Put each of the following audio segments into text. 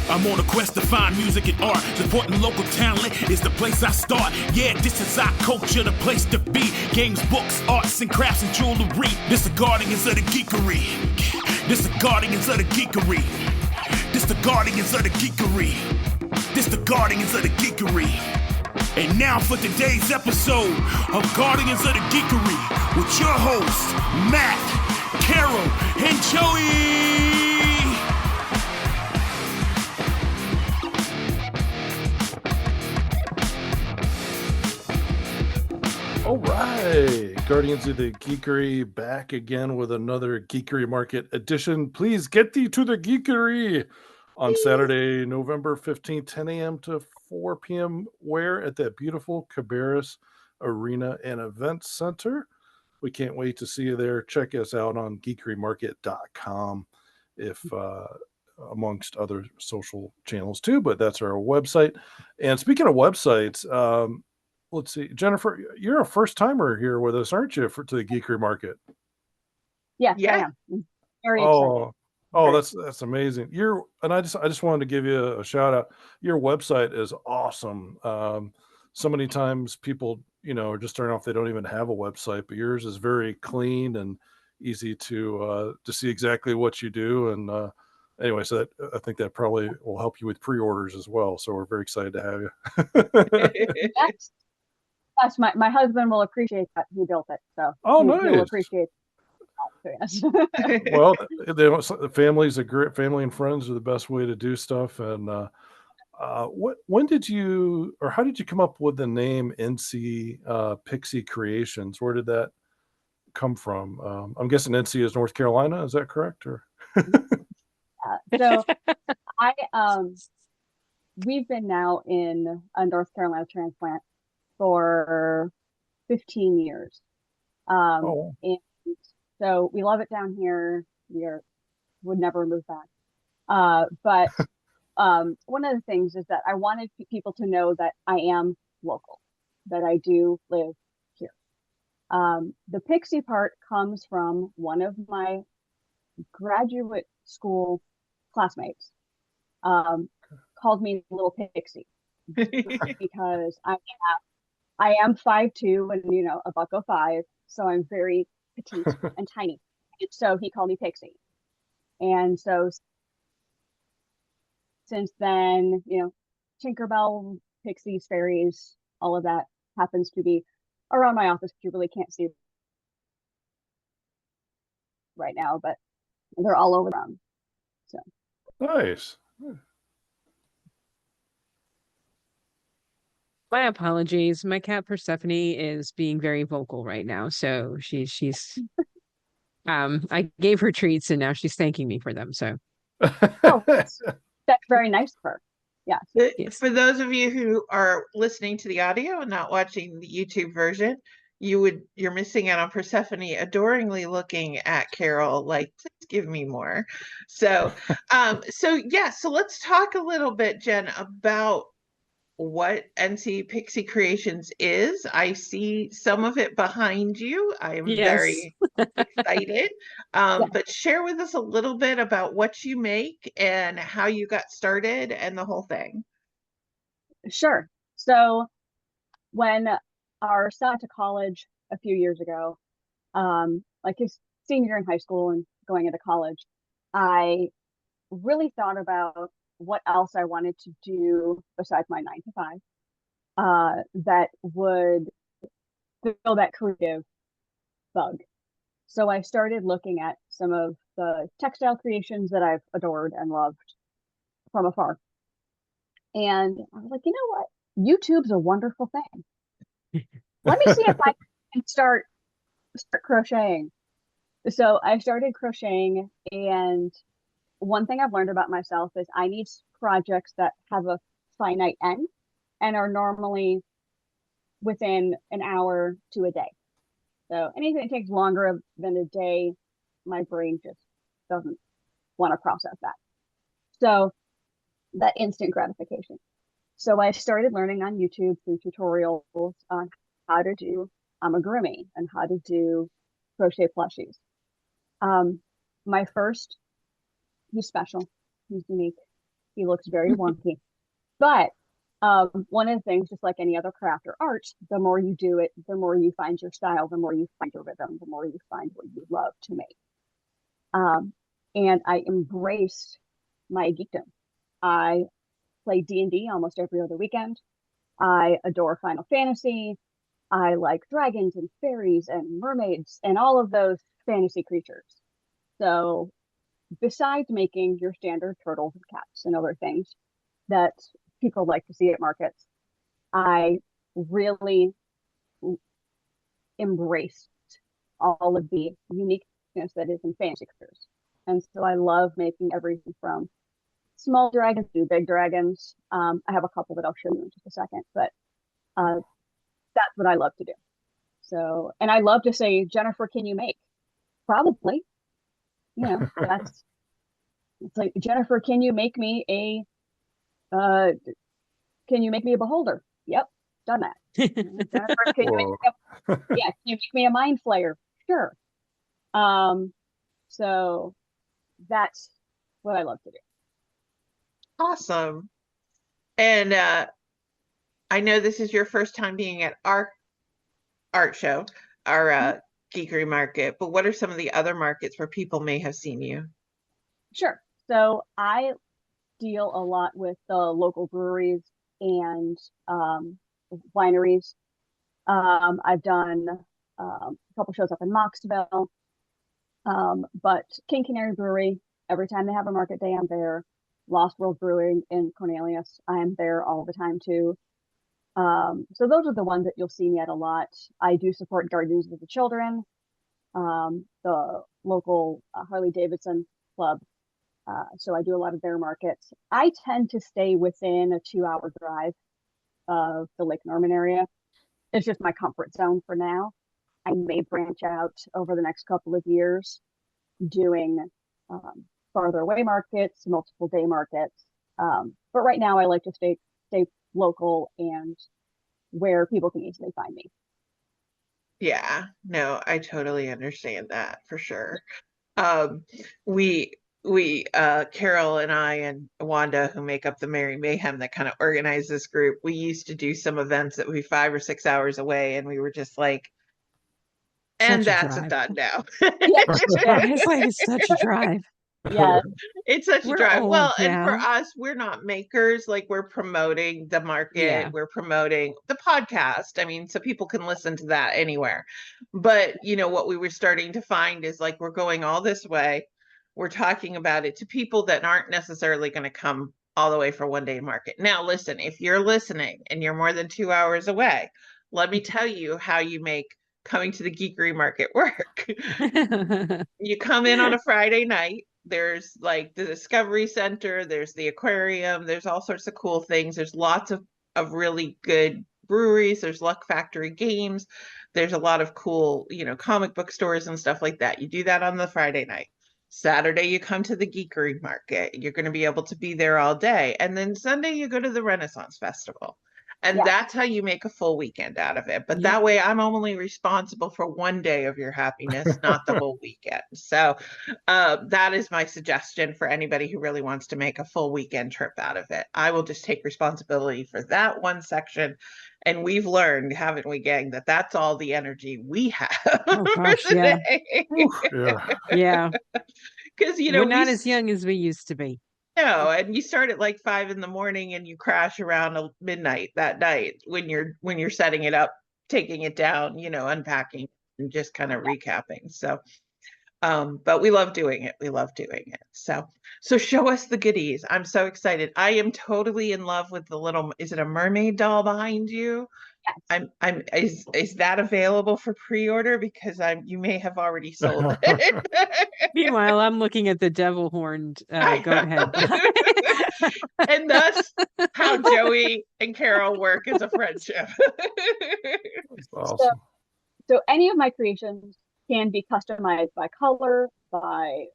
I'm on a quest to find music and art. Supporting local talent is the place I start. Yeah, this is our culture, the place to be. Games, books, arts and crafts and jewelry. This the guardians of the geekery. This the guardians of the geekery. This the guardians of the geekery. This the guardians of the geekery. And now for today's episode of Guardians of the Geekery with your hosts, Matt, Carol, and Joey. All right, Guardians of the Geekery back again with another Geekery Market edition. Please get thee to the Geekery on Saturday, November 15th, 10 a.m. to 4 p.m. Where? At that beautiful Cabarrus Arena and Event Center. We can't wait to see you there. Check us out on geekerymarket.com if amongst other social channels too, but that's our website. And speaking of websites, let's see, Jennifer, you're a first timer here with us, aren't you, to the Geekery Market? Yeah, I am. Very excited. Oh, that's amazing. I just wanted to give you a shout out. Your website is awesome. So many times people, are just starting off, they don't even have a website, but yours is very clean and easy to see exactly what you do. And anyway, so I think that probably will help you with pre-orders as well. So we're very excited to have you. Yes, my husband will appreciate that. He built it, so nice. He'll appreciate it. Well, the family and friends are the best way to do stuff. And how did you come up with the name NC Pixie Creations? Where did that come from? I'm guessing NC is North Carolina. Is that correct? Or so we've been now in a North Carolina transplant for 15 years. And so we love it down here. Would never move back. But one of the things is that I wanted people to know that I am local, that I do live here. The Pixie part comes from one of my graduate school classmates, called me Little Pixie because I am 5'2" and a $105, so I'm very petite and tiny. So he called me Pixie. And so since then, Tinkerbell, Pixies, fairies, all of that happens to be around my office. You really can't see right now, but they're all over them. So nice. My apologies. My cat Persephone is being very vocal right now. So she's I gave her treats and now she's thanking me for them. So that's very nice of her. Yeah. Yes. For those of you who are listening to the audio and not watching the YouTube version, you're missing out on Persephone adoringly looking at Carol like, please give me more. So so let's talk a little bit, Jen, about what NC Pixie Creations is. I see some of it behind you. I am very excited. But share with us a little bit about what you make and how you got started and the whole thing. Sure. So when our son went to college a few years ago, like his senior year in high school and going into college, I really thought about what else I wanted to do besides my 9-to-5 that would fill that creative bug. So I started looking at some of the textile creations that I've adored and loved from afar. And I was like, you know what? YouTube's a wonderful thing. Let me see if I can start crocheting. So I started crocheting, and one thing I've learned about myself is I need projects that have a finite end and are normally within an hour to a day. So anything that takes longer than a day, my brain just doesn't want to process that. So that instant gratification. So I started learning on YouTube through tutorials on how to do amigurumi and how to do crochet plushies. My first, he's special, he's unique, He looks very wonky. But one of the things, just like any other craft or art, the more you do it, the more you find your style, the more you find your rhythm, the more you find what you love to make. And I embraced my geekdom. I play D&D almost every other weekend. I adore Final Fantasy. I like dragons and fairies and mermaids and all of those fantasy creatures. So besides making your standard turtles and cats and other things that people like to see at markets, I really embraced all of the uniqueness that is in fantasy creatures. And so I love making everything from small dragons to big dragons. I have a couple that I'll show you in just a second, but that's what I love to do. So, and I love to say, Jennifer, can you make? Probably. That's, it's like, Jennifer, can you make me a beholder? Yep, done that. Jennifer, can you make me a mind flayer? Sure. So that's what I love to do. Awesome. And I know this is your first time being at our art show, our Geekery Market, but what are some of the other markets where people may have seen you? Sure. So I deal a lot with the local breweries and wineries. I've done a couple shows up in Moxville, but King Canary Brewery, every time they have a market day, I'm there. Lost World Brewing in Cornelius, I am there all the time too. So those are the ones that you'll see me at a lot. I do support Gardens with the Children, the local Harley Davidson club. So I do a lot of their markets. I tend to stay within a 2-hour drive of the Lake Norman area. It's just my comfort zone for now. I may branch out over the next couple of years doing farther away markets, multiple day markets. But right now I like to stay local and where people can easily find me. Yeah, no, I totally understand that for sure. We Carol and I and Wanda, who make up the Merry Mayhem that kind of organize this group, we used to do some events that would be 5 or 6 hours away, and we were just like, and that's done now. It's such a drive. Yeah, it's such a drive. Old, well, and for us, we're not makers. Like, we're promoting the market, we're promoting the podcast. I mean, so people can listen to that anywhere. But what we were starting to find is, like, we're going all this way. We're talking about it to people that aren't necessarily going to come all the way for one day market. Now, listen, if you're listening and you're more than 2 hours away, let me tell you how you make coming to the Geekery Market work. You come in on a Friday night. There's like the Discovery Center, there's the aquarium, there's all sorts of cool things. There's lots of really good breweries. There's Luck Factory Games. There's a lot of cool, comic book stores and stuff like that. You do that on the Friday night. Saturday, you come to the Geekery Market. You're going to be able to be there all day. And then Sunday, you go to the Renaissance Festival. And that's how you make a full weekend out of it. But that way, I'm only responsible for one day of your happiness, not the whole weekend. So that is my suggestion for anybody who really wants to make a full weekend trip out of it. I will just take responsibility for that one section. And we've learned, haven't we, gang, that that's all the energy we have. Oh, gosh, yeah. Yeah. Because, we're not as young as we used to be. No, and you start at like 5 in the morning and you crash around midnight that night when you're setting it up, taking it down, unpacking and just kind of recapping. So, but we love doing it. We love doing it. So show us the goodies. I'm so excited. I am totally in love with the little, is it a mermaid doll behind you? Yes. Is that available for pre-order? Because you may have already sold it. Meanwhile, I'm looking at the devil horned goat head. And that's how Joey and Carol work as a friendship. That's awesome. So any of my creations can be customized by color, by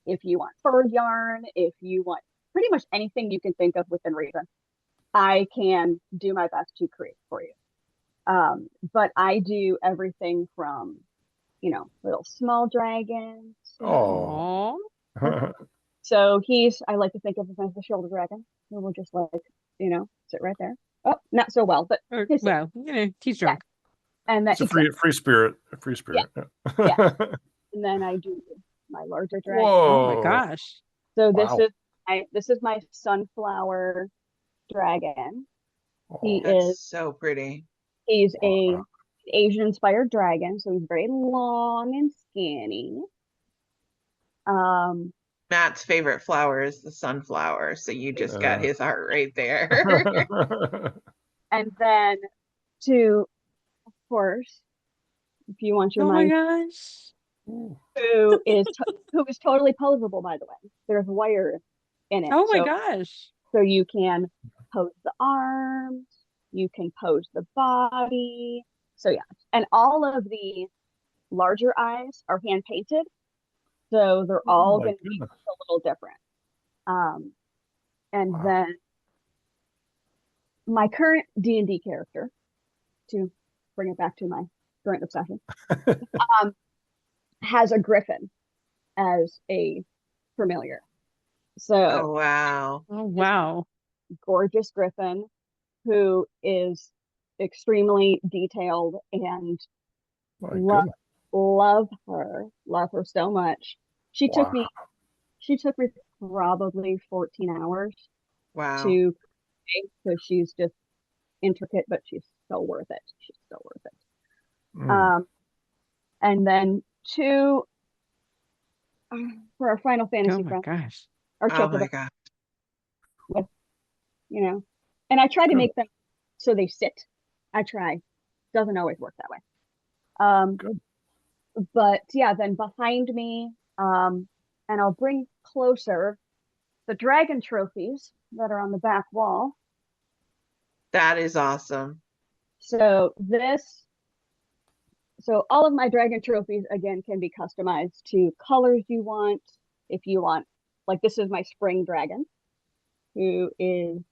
if you want fur yarn, if you want pretty much anything you can think of within reason, I can do my best to create for you. But I do everything from, little small dragons, So I like to think of him as the shoulder dragon, who will just like, sit right there. Oh, not so well, but Or, he's well, he's drunk. and that It's a free spirit. A free spirit. Yeah. And then I do my larger dragon. Oh my Whoa. gosh. So Wow. this is my sunflower dragon. He That's is so pretty. he's a Asian inspired dragon, so he's very long and skinny. Matt's favorite flower is the sunflower, so you just got his heart right there. And then of course, if you want your Oh my mind, gosh. who is totally posable, by the way. There's wire in it. Oh my gosh. So you can pose the arms, you can pose the body. So yeah, and all of the larger eyes are hand painted, so they're all going to be a little different. And then my current D&D character, to bring it back to my current obsession, has a griffin as a familiar. So Oh wow. Oh wow. gorgeous griffin who is extremely detailed and love her so much. She took me probably 14 hours Wow. to create, so she's just intricate, but she's so worth it. She's so worth it. And then for our Final Fantasy friends, gosh. our Oh my gosh. with, and I try to make them so they sit. I try. Doesn't always work that way. But yeah, then behind me, and I'll bring closer the dragon trophies that are on the back wall. That is awesome. So all of my dragon trophies, again, can be customized to colors you want. If you want, like this is my spring dragon, who is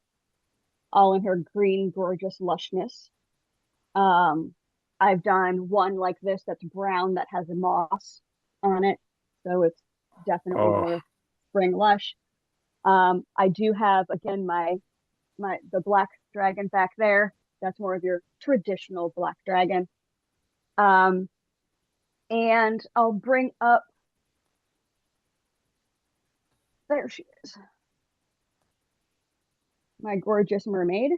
all in her green, gorgeous lushness. I've done one like this that's brown that has a moss on it. So it's definitely more spring lush. I do have, again, the black dragon back there. That's more of your traditional black dragon. And I'll bring up, there she is, my gorgeous mermaid.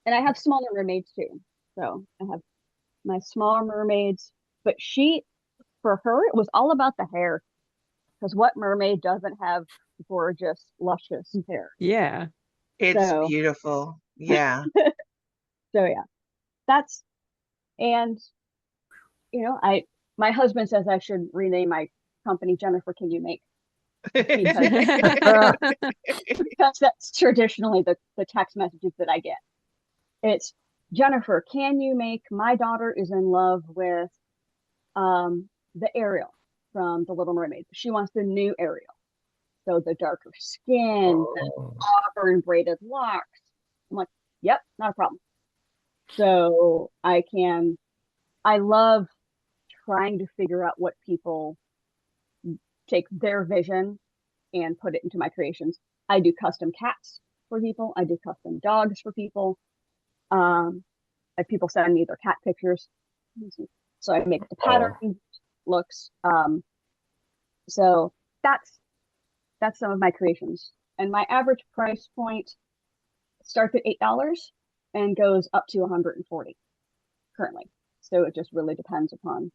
And I have smaller mermaids too. So I have my smaller mermaids, but for her, it was all about the hair. Because what mermaid doesn't have gorgeous, luscious hair? Yeah. It's beautiful. Yeah. So yeah, and my husband says I should rename my company Jennifer, Can You Make? Because that's traditionally the text messages that I get. It's Jennifer, can you make? My daughter is in love with the Ariel from The Little Mermaid. She wants the new Ariel. So the darker skin, the auburn braided locks. I'm like, yep, not a problem. So I love trying to figure out what people take their vision and put it into my creations. I do custom cats for people. I do custom dogs for people. People send me their cat pictures. So I make the pattern looks. So that's some of my creations. And my average price point starts at $8 and goes up to $140 currently. So it just really depends upon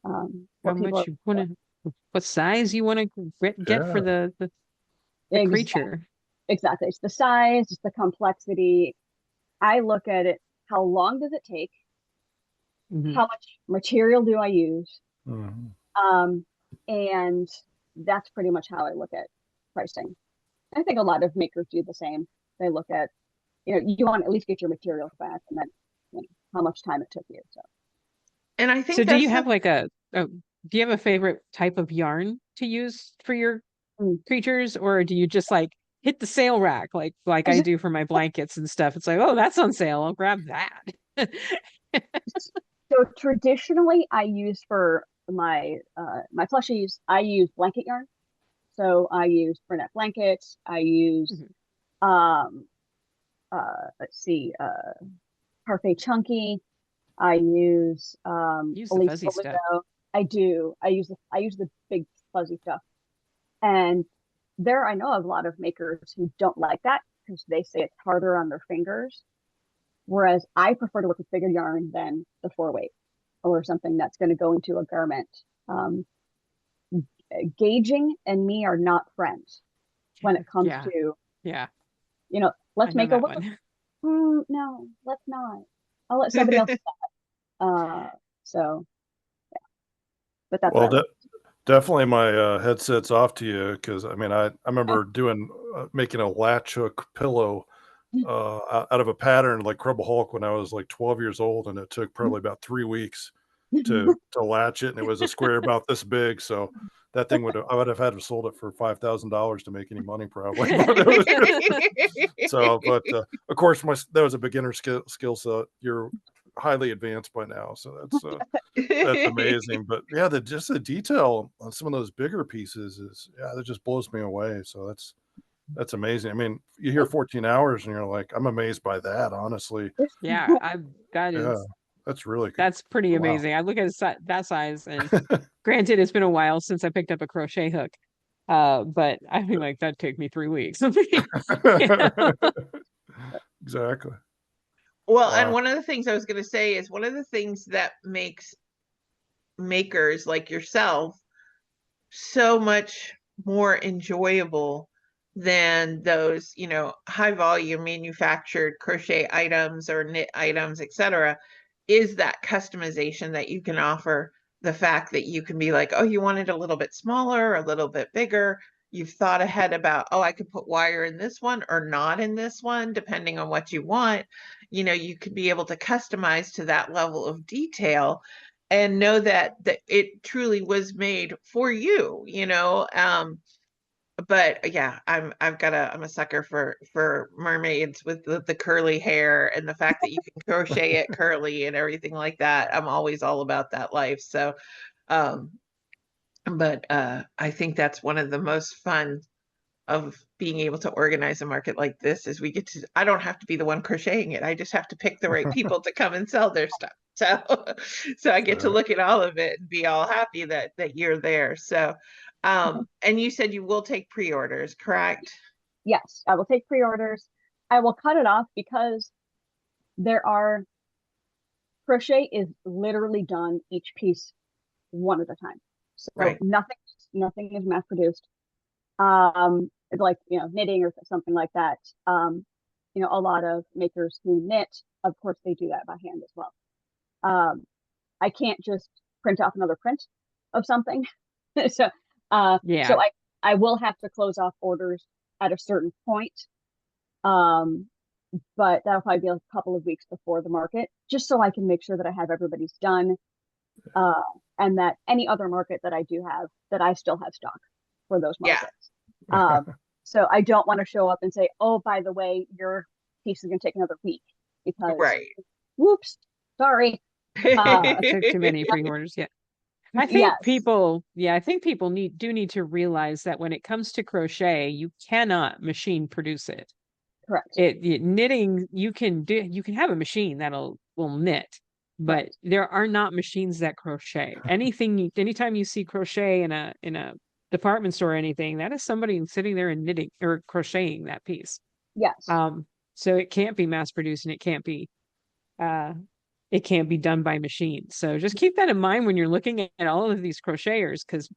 how much you want to, what size you want to get for the creature. Exactly. It's the size, it's the complexity. I look at it, how long does it take? How much material do I use? And that's pretty much how I look at pricing. I think a lot of makers do the same. They look at, you want to at least get your materials back, and then how much time it took you. So, and I think so. Do you have do you have a favorite type of yarn to use for your creatures, or do you just like hit the sale rack like I do for my blankets and stuff? It's like, oh, that's on sale, I'll grab that. So traditionally, I use for my plushies, I use blanket yarn. So I use Burnett blankets. I use, let's see, Parfait Chunky. I use Use the Elise fuzzy stuff. Oligo. I do. I use the big fuzzy stuff. And I know of a lot of makers who don't like that because they say it's harder on their fingers. Whereas I prefer to work with bigger yarn than the 4-weight or something that's going to go into a garment. Gauging and me are not friends when it comes to, let's make a look. No, let's not. I'll let somebody else do that. So, yeah. But that's well, definitely my headset's off to you, because I mean I remember doing making a latch hook pillow out of a pattern like Crumble Hulk when I was like 12 years old, and it took probably about 3 weeks to latch it, and it was a square about this big. So that thing I would have had to sold it for $5,000 to make any money probably. But of course that was a beginner skill set. You're highly advanced by now, so that's amazing. But yeah, just the detail on some of those bigger pieces that just blows me away. So that's amazing. I mean, you hear 14 hours and you're like, I'm amazed by that, honestly. Yeah, That's really good. That's pretty amazing. I look at that size, and granted, it's been a while since I picked up a crochet hook. But I mean, like, that took me 3 weeks. Exactly. Well, and one of the things I was going to say is one of the things that makes makers like yourself so much more enjoyable than those, high volume manufactured crochet items or knit items, etc., is that customization that you can offer. The fact that you can be like, oh, you want it a little bit smaller, a little bit bigger. You've thought ahead about, oh, I could put wire in this one or not in this one, depending on what you want. You could be able to customize to that level of detail and know that it truly was made for you, but yeah, I'm a sucker for mermaids with the curly hair, and the fact that you can crochet it curly and everything like that. I'm always all about that life. So, but I think that's one of the most fun of being able to organize a market like this is I don't have to be the one crocheting it. I just have to pick the right people to come and sell their stuff. So I get to look at all of it and be all happy that you're there. So, and you said you will take pre-orders, correct? Yes, I will take pre-orders. I will cut it off because crochet is literally done each piece one at a time. So right. Nothing is mass produced. Like, knitting or something like that. A lot of makers who knit, of course, they do that by hand as well. I can't just print off another print of something. So I will have to close off orders at a certain point. But that'll probably be a couple of weeks before the market, just so I can make sure that I have everybody's done. And that any other market that I do have, that I still have stock for those markets. So I don't want to show up and say, oh, by the way, your piece is going to take another week because, whoops, sorry. I took too many pre-orders. Yeah. I think people do need to realize that when it comes to crochet, you cannot machine produce it. Correct. Knitting, you can have a machine will knit, but there are not machines that crochet. Anytime you see crochet in a department store or anything, that is somebody sitting there and knitting or crocheting that piece. Yes. So it can't be mass produced, and it can't be done by machine. So just keep that in mind when you're looking at all of these crocheters, because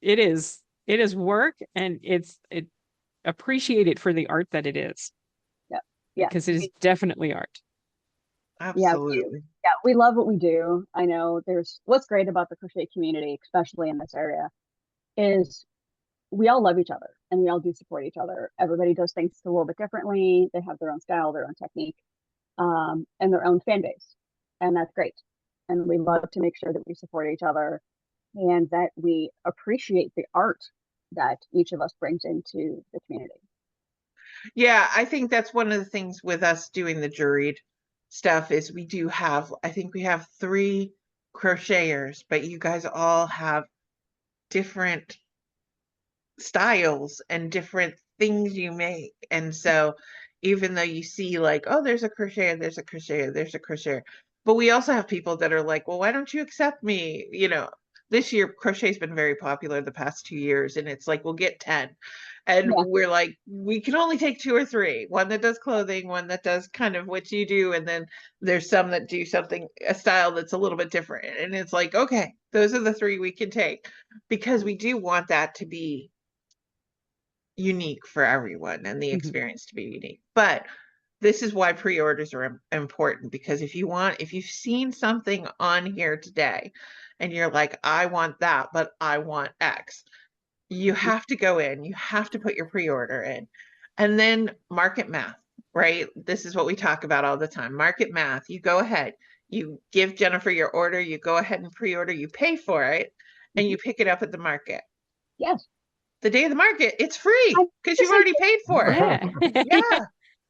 it is work, and it's appreciated for the art that it is. Yeah. Because it is definitely art. Absolutely. Yeah, we love what we do. I know what's great about the crochet community, especially in this area, is we all love each other and we all do support each other. Everybody does things a little bit differently. They have their own style, their own technique, and their own fan base. And that's great. And we love to make sure that we support each other and that we appreciate the art that each of us brings into the community. Yeah, I think that's one of the things with us doing the juried stuff is I think we have 3 crocheters, but you guys all have different styles and different things you make. And so even though you see like, oh, there's a crocheter, there's a crocheter, there's a crocheter, but we also have people that are like, well, why don't you accept me? You know, this year crochet's been very popular the past 2 years, and it's like we'll get 10. And Yeah. we're like, we can only take 2 or 3. One that does clothing, one that does kind of what you do, and then there's some that do something, a style that's a little bit different. And it's like, okay, those are the 3 we can take, because we do want that to be unique for everyone and the Mhm. experience to be unique. But this is why pre-orders are important, because if you've seen something on here today and you're like, I want that, but I want X, you have to go in, you have to put your pre-order in. And then market math, right? This is what we talk about all the time. Market math. You go ahead, you give Jennifer your order, you go ahead and pre-order, you pay for it, and you pick it up at the market. Yes. The day of the market, it's free I- because you've already paid for it. Yeah. Yeah.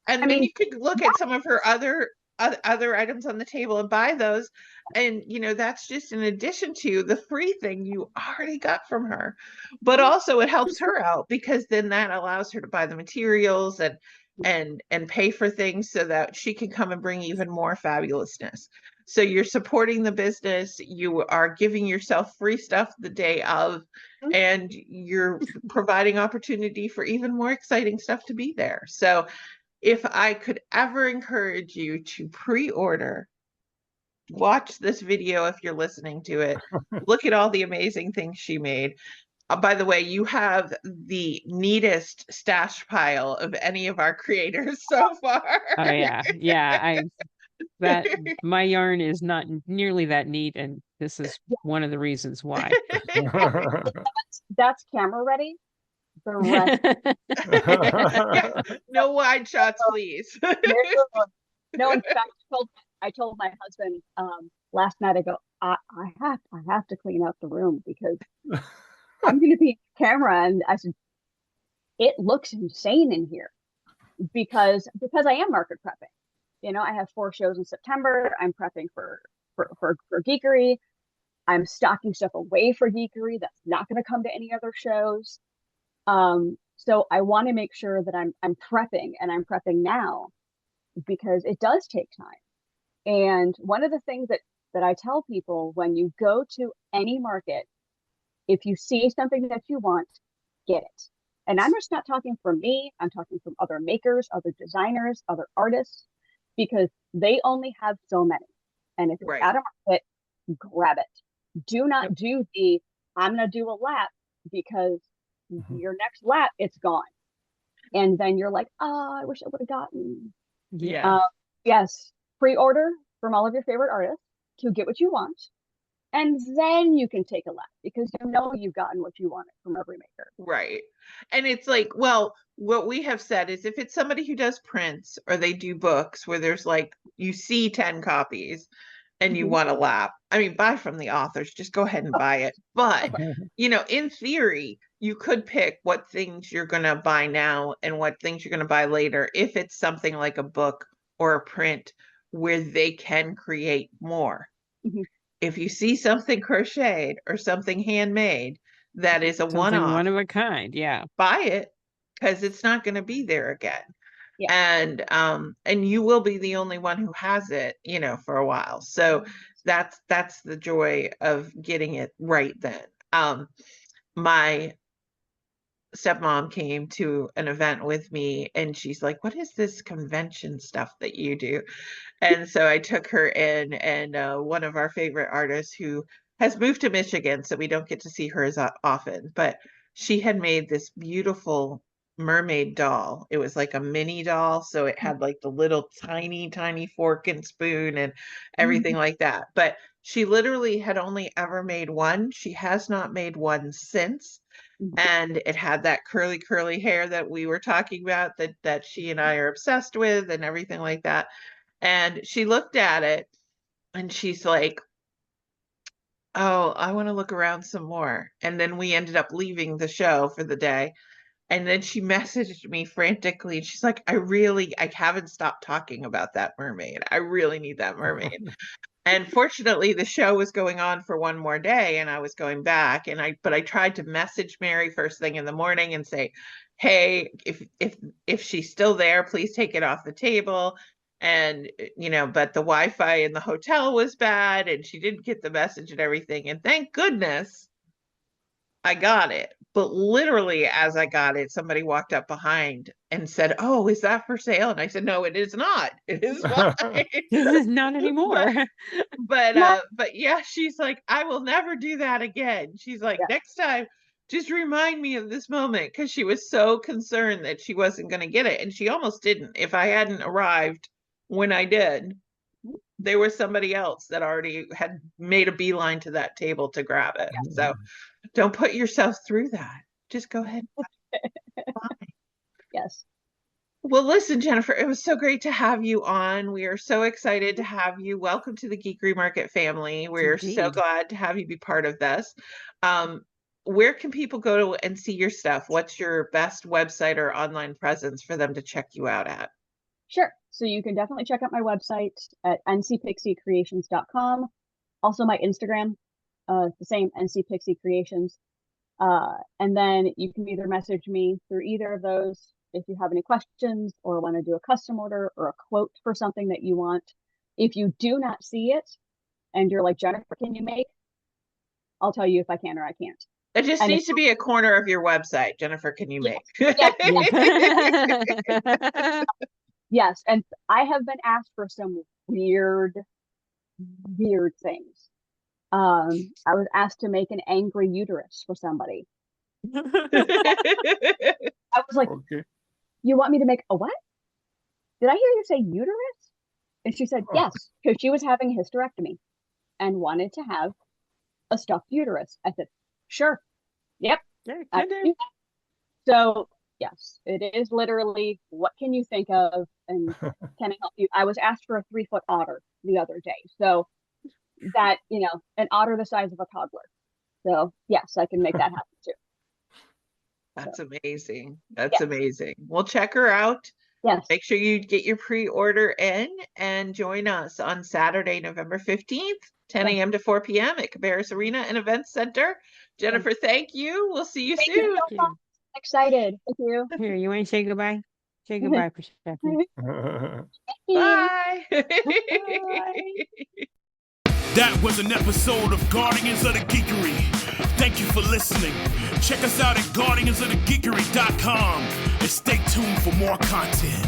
And I then mean, you could look at some of her other items on the table and buy those. And you know, that's just in addition to the free thing you already got from her. But also it helps her out, because then that allows her to buy the materials and pay for things so that she can come and bring even more fabulousness. So you're supporting the business, you are giving yourself free stuff the day of, and you're providing opportunity for even more exciting stuff to be there. So if I could ever encourage you to pre-order, watch this video if you're listening to it, look at all the amazing things she made. By the way, you have the neatest stash pile of any of our creators so far. Oh yeah. Yeah. That my yarn is not nearly that neat, and this is one of the reasons why. that's camera ready. The rest. Yeah, no wide shots, please. No, in fact, I told my husband last night. I go, I have to clean up the room because I'm going to be on camera, and I said it looks insane in here because I am market prepping. You know, I have 4 shows in September. I'm prepping for Geekery. I'm stocking stuff away for Geekery that's not going to come to any other shows. So I want to make sure that I'm prepping, and I'm prepping now because it does take time. And one of the things that I tell people, when you go to any market, if you see something that you want, get it. And I'm just not talking from me, I'm talking from other makers, other designers, other artists, because they only have so many. And if you're at a market, grab it. Do not do the, I'm going to do a lap, because your next lap, it's gone. And then you're like, oh, I wish I would have gotten. Yeah. Yes, pre-order from all of your favorite artists to get what you want. And then you can take a lap, because you know you've gotten what you wanted from every maker. Right. And it's like, well, what we have said is, if it's somebody who does prints or they do books where there's like, you see 10 copies and you want a lap, I mean, buy from the authors, just go ahead and buy it. But, you know, in theory, you could pick what things you're going to buy now and what things you're going to buy later, if it's something like a book or a print where they can create more. If you see something crocheted or something handmade that is a one-off, one of a kind, yeah, buy it, because it's not going to be there again. And you will be the only one who has it, you know, for a while. So that's the joy of getting it right then. My stepmom came to an event with me, and she's like, what is this convention stuff that you do? And so I took her in, and one of our favorite artists, who has moved to Michigan, so we don't get to see her as often, but she had made this beautiful mermaid doll. It was like a mini doll, so it had like the little tiny fork and spoon and everything like that. But she literally had only ever made one. She has not made one since. And it had that curly hair that we were talking about, that she and I are obsessed with, and everything like that. And she looked at it and she's like, oh, I want to look around some more. And then we ended up leaving the show for the day. And then she messaged me frantically. She's like, I haven't stopped talking about that mermaid. I really need that mermaid. And fortunately, the show was going on for one more day, and I was going back. But I tried to message Mary first thing in the morning and say, "Hey, if she's still there, please take it off the table." And but the Wi-Fi in the hotel was bad, and she didn't get the message and everything. And thank goodness I got it. But literally, as I got it, somebody walked up behind and said, "Oh, is that for sale?" And I said, "No, it is not. It is mine." Not anymore. But yeah, she's like, "I will never do that again." She's like, Yeah. "Next time, just remind me of this moment," because she was so concerned that she wasn't going to get it, and she almost didn't. If I hadn't arrived when I did, there was somebody else that already had made a beeline to that table to grab it. So don't put yourself through that. Just go ahead. Yes. Well, listen, Jennifer, it was so great to have you on. We are so excited to have you. Welcome to the Geekery Market family. We're so Indeed. glad to have you be part of this. Where can people go to and see your stuff? What's your best website or online presence for them to check you out at? Sure. So you can definitely check out my website at ncpixiecreations.com. Also my Instagram, the same ncpixiecreations. And then you can either message me through either of those if you have any questions or want to do a custom order or a quote for something that you want. If you do not see it and you're like, "Jennifer, can you make?" I'll tell you if I can or I can't. It just needs to be a corner of your website. Jennifer, can you make? Yes, and I have been asked for some weird things. I was asked to make an angry uterus for somebody. I was like, Okay. "You want me to make a what? Did I hear you say uterus?" And she said, "Yes," because she was having a hysterectomy and wanted to have a stuffed uterus. I said, "Sure. Yep." Yeah, I can do. do that. So yes, it is literally what can you think of and can I help you? I was asked for a 3-foot otter the other day. So that, an otter the size of a toddler. So yes, I can make that happen too. That's amazing. That's amazing. Well, check her out. Yes. Make sure you get your pre-order in and join us on Saturday, November 15th, 10 a.m. to 4 p.m. at Cabarrus Arena and Events Center. Jennifer, thank you. We'll see you Thank soon. you so much. Excited. Thank you. Here, you want to say goodbye? Say goodbye, Persephone. Bye. That was an episode of Guardians of the Geekery. Thank you for listening. Check us out at guardiansofthegeekery.com and stay tuned for more content.